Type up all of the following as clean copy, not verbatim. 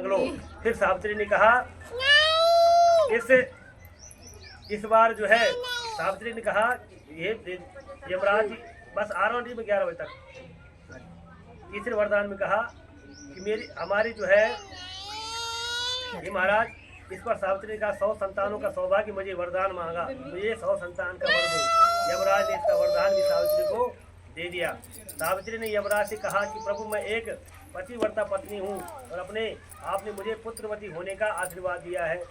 लो। फिर सावित्री ने कहा इस बार जो है सावित्री ने कहा ये यमराज जी बस आ रहा हूँ 11 बजे तक। तीसरे वरदान में कहा कि हमारी जो है ये महाराज, इस पर सावित्री ने कहा 100 संतानों का सौभाग्य मुझे वरदान मांगा, मुझे 100 संतान का वर दो। यमराज ने इसका वरदान भी सावित्री को दे दिया। सावित्री ने यमराज से कहा कि प्रभु मैं एक पतिव्रता पत्नी हूँ और आपने मुझे पुत्रवती होने का आशीर्वाद दिया है।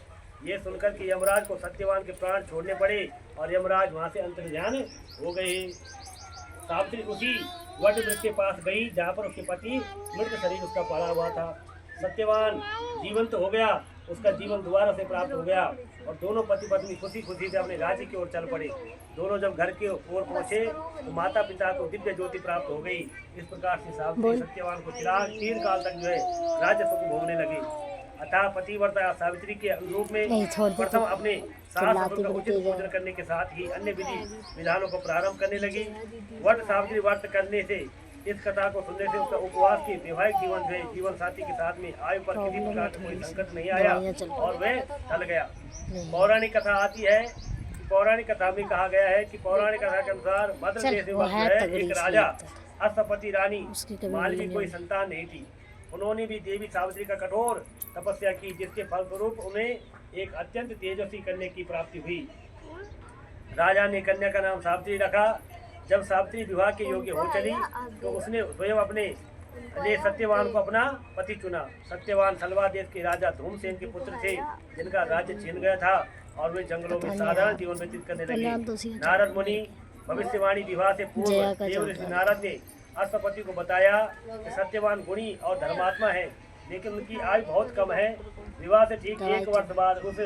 ये सुनकर कि यमराज को सत्यवान के प्राण छोड़ने पड़े और यमराज वहाँ से अंतर्ध्यान हो गए। सावित्री उसी वट वृक्ष के पास गई जहाँ पर उसके पति मृत शरीर उसका पड़ा हुआ था। सत्यवान जीवंत हो गया, उसका जीवन दोबारा से प्राप्त हो गया और दोनों पति पत्नी खुशी खुशी से अपने राज्य की ओर चल पड़े। दोनों जब घर की ओर पहुंचे तो माता पिता को दिव्य ज्योति प्राप्त हो गई। इस प्रकार से सावित्री सत्यवान को चिर काल तक जो है राज्य सुख भोगने लगी। अतः पतिव्रता सावित्री के अनुरूप में प्रथम अपने सास ससुर का उचित पूजन करने के साथ ही अन्य विधि विधानों को प्रारंभ करने लगी। व्रत सावित्री व्रत करने से, इस कथा को सुनने से उसका उपवास की वैवाहिक जीवन में जीवन साथी के साथ में आयु पर किसी प्रकार का कोई संकट नहीं आया और वह टल गया। पौराणिक कथा आती है, पौराणिक कथा में कहा गया है कि पौराणिक कथा के अनुसार मद्र देश में एक राजा अश्वपति रानी मालवी कोई संतान नहीं थी। उन्होंने भी देवी सावित्री का कठोर तपस्या की, जिसके फलस्वरूप उन्हें एक अत्यंत तेजस्वी कन्या की प्राप्ति हुई। राजा ने कन्या का नाम सावित्री रखा। जब सावित्री विवाह के योग्य हो चली तो उसने स्वयं अपने लिए सत्यवान को अपना पति चुना। सत्यवान सलवा देश के राजा धूमसेन के पुत्र थे, जिनका राज्य छीन गया था और वे जंगलों में साधारण जीवन व्यतीत करने लगे। नारद मुनि भविष्यवाणी विवाह से पूर्व देव ऋषि नारद ने अश्वपति को बताया कि सत्यवान गुणी और धर्मात्मा है, लेकिन उनकी आयु बहुत कम है। विवाह से ठीक 1 वर्ष बाद उस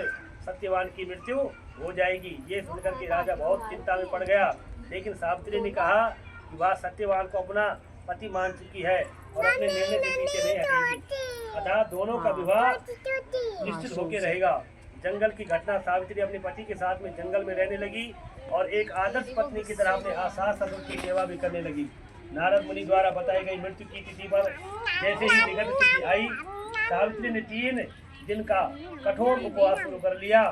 सत्यवान की मृत्यु हो जाएगी। ये सुनकर के राजा बहुत चिंता में पड़ गया, लेकिन सावित्री ने कहा कि वह सत्यवान को अपना पति मान चुकी है और अपने निर्णय से पीछे नहीं हटेगी। अतः दोनों का विवाह निश्चित होकर रहेगा। जंगल की घटना, सावित्री अपने पति के साथ में जंगल में रहने लगी और एक आदर्श पत्नी की तरह अपने सास ससुर की सेवा भी करने लगी। नारद मुनि द्वारा बताई गई मृत्यु की तिथि पर जैसे ही विगत तिथि आई, सावित्री ने 3 दिन का कठोर उपवास शुरू कर लिया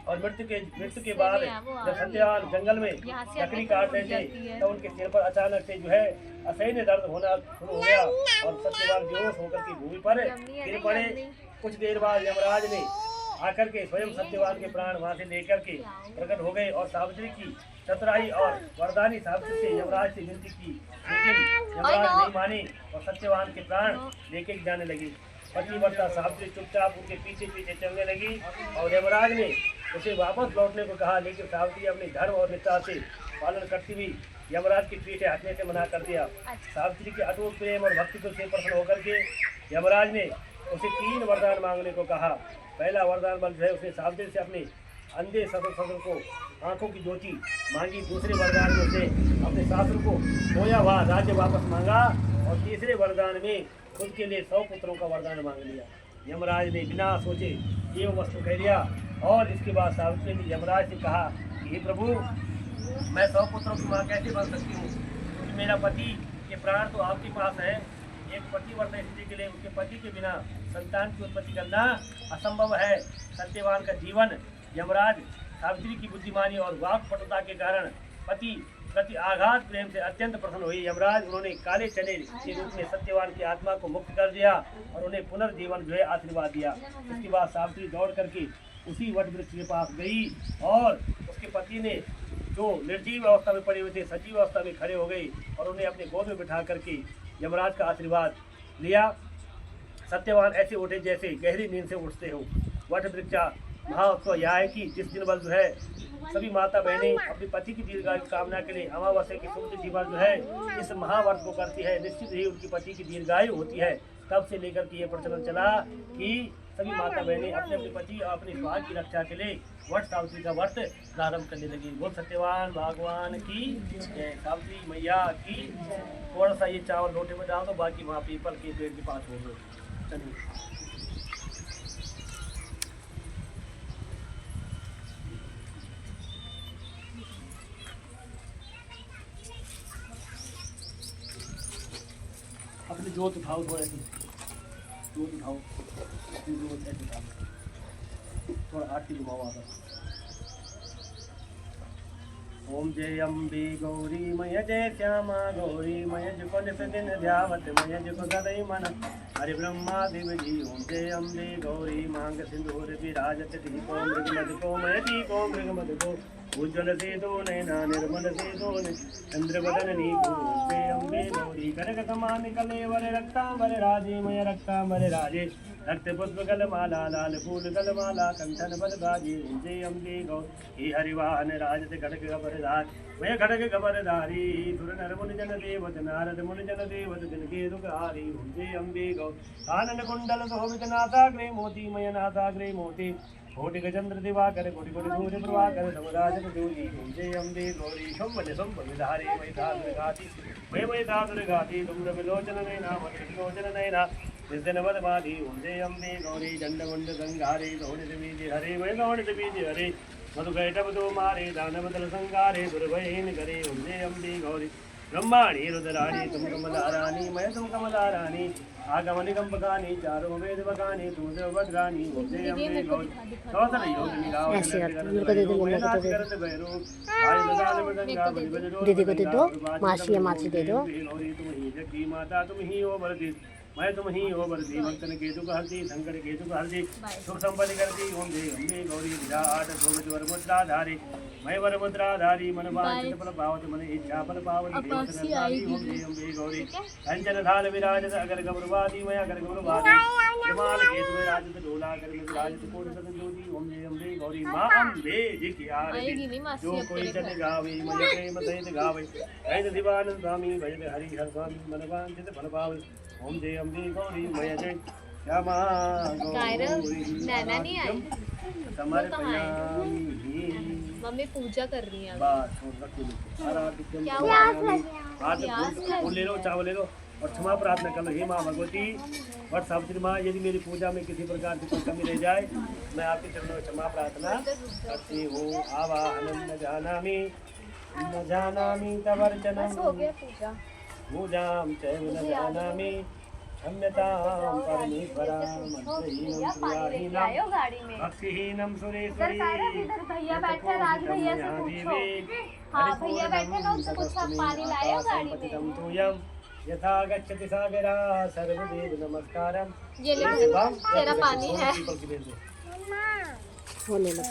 और मृत्यु के बाद जब सत्यवान जंगल में लकड़ी काट रहे थे तो उनके सिर पर अचानक से जो है असहनीय दर्द होना शुरू हो गया और सत्यवान बेहोश होकर के भूमि पर गिर पड़े। कुछ देर बाद यमराज ने आकर के स्वयं सत्यवान के प्राण वहां से लेकर के प्रकट हो गए और सावित्री की चतुराई और वरदानी सावित्री से यमराज से विनती की, लेकिन यमराज नहीं माने और सत्यवान के प्राण लेके जाने लगी। पतिव्रता सावित्री चुपचाप उनके पीछे पीछे चलने लगी और यमराज ने उसे वापस लौटने को कहा, लेकिन सावित्री अपने धर्म और निष्ठा से पालन करती हुई यमराज की पीछे हटने से मना कर दिया। सावित्री के अटूट प्रेम और भक्ति से प्रसन्न होकर के यमराज ने उसे 3 वरदान मांगने को कहा। पहला वरदान बल है उसने सावित्री से अपने अंधे ससुर को आंखों की ज्योति मांगी। दूसरे वरदान में उसने अपने सासुर को खोया हुआ राज्य वापस मांगा और तीसरे वरदान में खुद के लिए 100 पुत्रों का वरदान मांग लिया। यमराज ने बिना सोचे ये वस्तु कह लिया और इसके बाद सावित्री ने यमराज से कहा कि हे प्रभु, मैं 100 पुत्रों की माँ कैसे बन सकती हूँ, क्योंकि मेरा पति के प्राण तो आपके पास है। एक पतिव्रता स्त्री के लिए उसके पति के बिना संतान की उत्पत्ति करना असंभव है। सत्यवान का जीवन यमराज सावित्री की बुद्धिमानी और वाक्पटुता के कारण पति प्रति आघात प्रेम से अत्यंत प्रसन्न हुई। यमराज उन्होंने काले चने के रूप में सत्यवान की आत्मा को मुक्त कर दिया और उन्हें पुनर्जीवन जो है आशीर्वाद दिया। इसके बाद सावित्री दौड़ करके उसी वट वृक्ष के पास गई और उसके पति ने जो निर्जीव अवस्था में पड़े हुए थे सजीव अवस्था में खड़े हो गए और उन्हें अपने गोद में बिठा करके यमराज का आशीर्वाद लिया। सत्यवान ऐसे उठे जैसे गहरी नींद से उठते हो। वट वृक्ष महाउत्सव यह है कि जिस दिन बल जो है सभी माता बहनें अपने पति की दीर्घायु कामना के लिए अमावस्या की शुभ तिथि पर जो है इस महाव्रत को करती है, निश्चित ही उनकी पति की दीर्घायु होती है। तब से लेकर के ये प्रचलन चला कि सभी माता बहनें अपने अपने पति और अपने स्वास्थ्य की रक्षा के लिए वट सावित्री का व्रत प्रारंभ करने लगी। बोल सत्यवान भगवान की जय, सावित्री मैया की। थोड़ा सा ये चावल लोटे में डाल दो, बाकी वहाँ पीपल के पेड़ के पास हो गए। चलिए अपनी जोत उठाओ, थोड़ा सी जोत उठाओ। थोड़ा आरती घुमाओ आप। ओम जय अम्बे गौरी मय जय श्यामा गौरी मय जुको नित दिन ध्यावत मय जुको सदै मन हरि ब्रह्मा देव जी। ओम जय अम्बे गौरी मांग सिंदूर विराजत दीपो मृगमद को मय दीपो मृगमद को उज्ज्वल से दो नैना निर्मल से दो चंद्र बदन नी। ओम जय अम्बे गौरी कनक समान कलेवर रक्तांबर राजे मय रक्तांबर राजे रक्त पुष्प गल माला लाल फूल गल माला कंठन बल गाजी। ओम जय अम्बे गौरी हरिवाहन राजत खड़ग गबरधार मय खड़ग गबरधारी सुर नर मुनि जन देवत नारद मुनि जन देवत जन के दुखारी। ओम जय अम्बे गौरी आनंद कुंडल शोभित नासाग्रे मोती मय नासाग्रे मोती कोटि गजेंद्र दिवाकर कोटि कोटि सूर्य प्रभाकर समराजन ज्योति। ओम जय अम्बे गौरी शंभन शंभ विधारी मय धातुर घाती मय धातुर घाती तुम्र विलोचन नैना मत विलोचन नैना निजन वदमाधि। ओम जय अम्बे गौरी दंड मुंड गंगारे गौणित बीज हरे वै गौणित बीज हरे मधु कैटभ दो मारे दानव दल संगारे दुर्भयहीन करे। ओम जय अम्बे गौरी ब्रह्माणी रुद्राणी तुम कमलारानी मैं तुम कमलारानी आगम निगम बगानी चारों वेद बगानी तुम देव भद्रानी। ओम जय अम्बे गौरी सौतन योगिनी दीदी को दे दो, मासी या मासी दे दो। गौरी तुम ही जगती माता तुम ही ओ वरदी मैं तुम ही हो बरदी भक्तन केतु का हरती शंकर केतु का हरती सुख संपत्ति करती। ओम जय अम्बे गौरी विराट शोभित वर मुद्राधारी मैं वर मुद्राधारी मन वांछित फल पावत मन इच्छा फल पावत। ओम जय अम्बे गौरी कंचन थाल विराजत अगर गौरवादी मैं अगर गौरवादी जमाल केतु विराजत डोला कर में विराजत कोटि सतन ज्योति। ओम जय अम्बे गौरी मां अम्बे जी की आरती जो कोई जन गावे मन प्रेम सहित गावे ऐन दिवानंद स्वामी भजन हरि हर स्वामी मन वांछित फल पावत। ओम जय अम्बे गौरी मय जय श्यामा गौरी नैना नहीं आई समर्पयामि। मम्मी पूजा कर रही है। बस फूल ले लो चावल ले लो और क्षमा प्रार्थना कर लो। हे माँ भगवती वट सावित्री माँ यदि मेरी पूजा में किसी प्रकार की कोई कमी रह जाए मैं आपके चरणों में क्षमा प्रार्थना करती हूँ। आवाहनम न जानामि तवर्चनम पूजाम चैव न जानामि क्षम्यतां परमेश्वरां भक्तिहीनं सुरेश्वरी। भैया बैठे राज भैया से पूछो। हाँ भैया बैठे ना उनसे पूछो आप पानी लाए हो गाड़ी में। यथा गच्छति सागरा सर्वदेव नमस्कारम। ये ले तेरा पानी है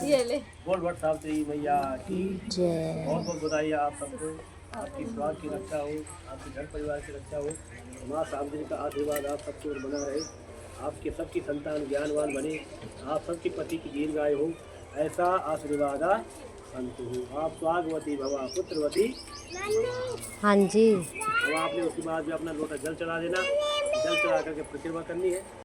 ये ले। बोल वट सावित्री मैया की जय। बहुत बहुत बधाई आप सबको। आपकी स्वास्थ्य की रक्षा हो आपके घर परिवार की रक्षा हो माँ सावित्री का आशीर्वाद आप सबकी ओर बना रहे आपके सबकी संतान ज्ञानवान बने आप सबके पति की दीर्घायु हो ऐसा आशीर्वाद संत हो। आप स्वागवती भवा पुत्रवती। हाँ जी। अब आपने उसके बाद भी अपना लोटा जल चढ़ा देना। जल चढ़ा करके प्रतिमा करनी है।